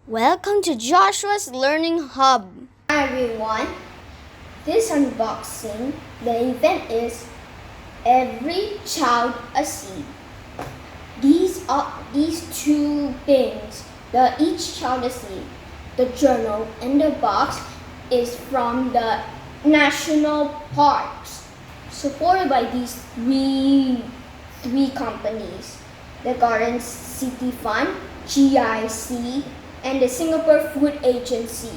Welcome to Joshua's Learning Hub. Hi everyone, this unboxing, the event is Every Child a Seed. These two things, each child a seed. The journal and the box is from the national parks, supported by these three companies: the Garden City Fund, GIC, and the Singapore Food Agency.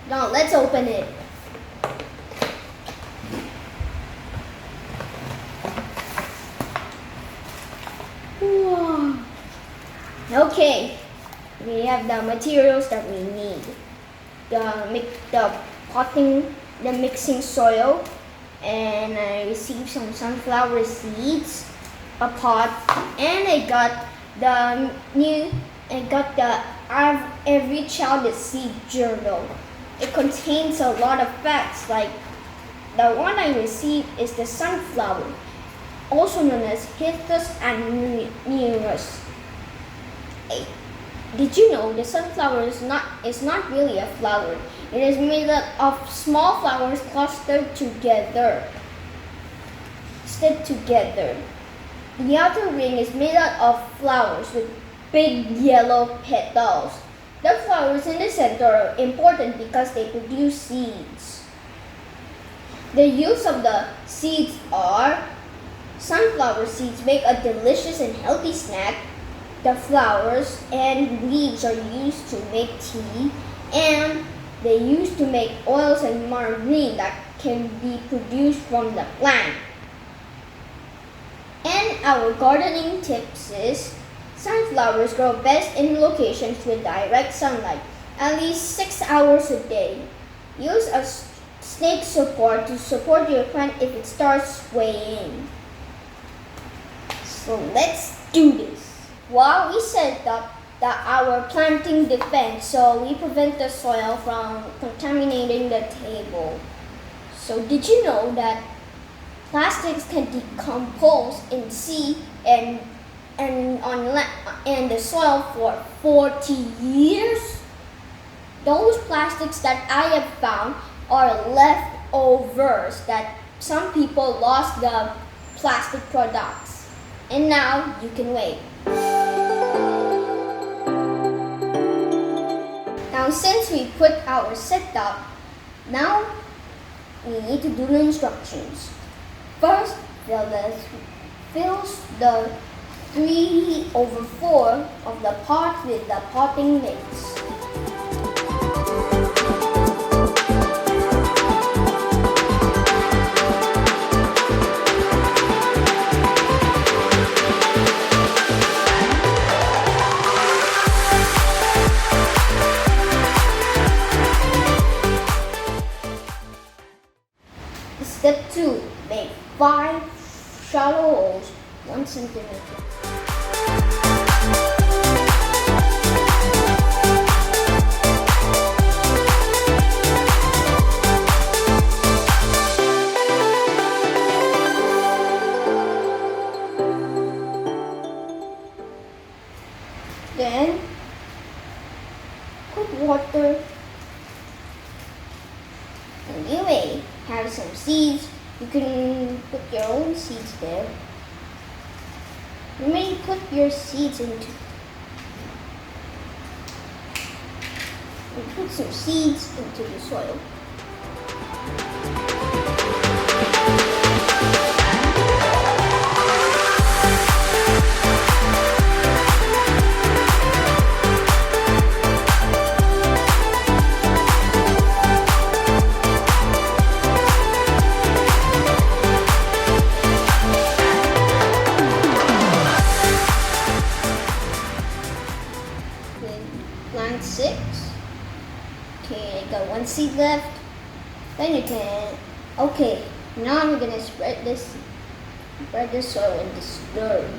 Now let's open it. Wow. Okay, we have the materials that we need. The potting, the mixing soil, and I received some sunflower seeds, a pot, and I got the Every Child a Seed journal. It contains a lot of facts, like the one I received is the sunflower, also known as Hithus anereus. Did you know the sunflower is not really a flower? It is made up of small flowers clustered together. The outer ring is made out of flowers with big yellow petals. The flowers in the center are important because they produce seeds. The use of the seeds are: sunflower seeds make a delicious and healthy snack. The flowers and leaves are used to make tea, and they used to make oils and margarine that can be produced from the plant. And our gardening tips is: sunflowers grow best in locations with direct sunlight, at least 6 hours a day. Use a snake support to support your plant if it starts swaying. So let's do this. While we set up our planting defense, so we prevent the soil from contaminating the table. So did you know that plastics can decompose in sea and the soil for 40 years? Those plastics that I have found are leftovers that some people lost the plastic products. And now you can wait. Now since we put our setup, now we need to do the instructions. First, fill the 3/4 of the pot with the potting mix. Step 2. Make 5 shallow holes 1 centimeter. Then put water. And you may have some seeds. You can put your own seeds there. You may put your seeds into. And put some seeds into the soil. Plant 6. Okay, I got 1 seed left. Then you can. Okay, now I'm gonna spread the soil in this dirt.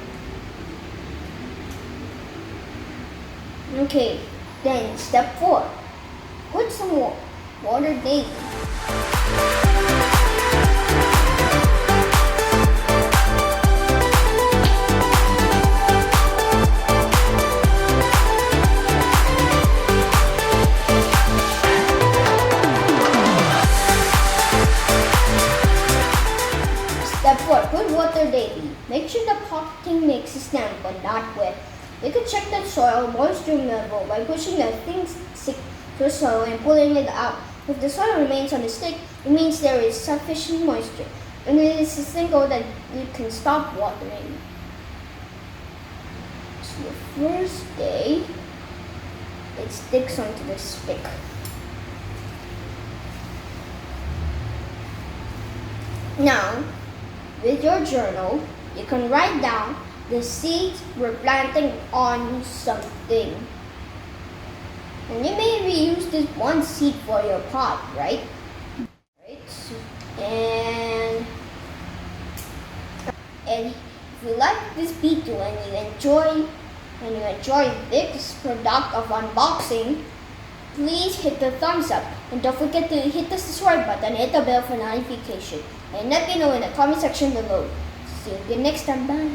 Okay, then step 4. Put some water daily. makes a stem but not wet. You can check the soil moisture level by pushing the thin stick to the soil and pulling it out. If the soil remains on the stick, it means there is sufficient moisture, and it is a signal that you can stop watering. So the first day, it sticks onto the stick. Now, with your journal, you can write down the seeds we're planting on something. And you may reuse this one seed for your pot, right? And if you like this video and you enjoy this product of unboxing, please hit the thumbs up and don't forget to hit the subscribe button and hit the bell for notification. And let me know in the comment section below. See you again next time. Bye.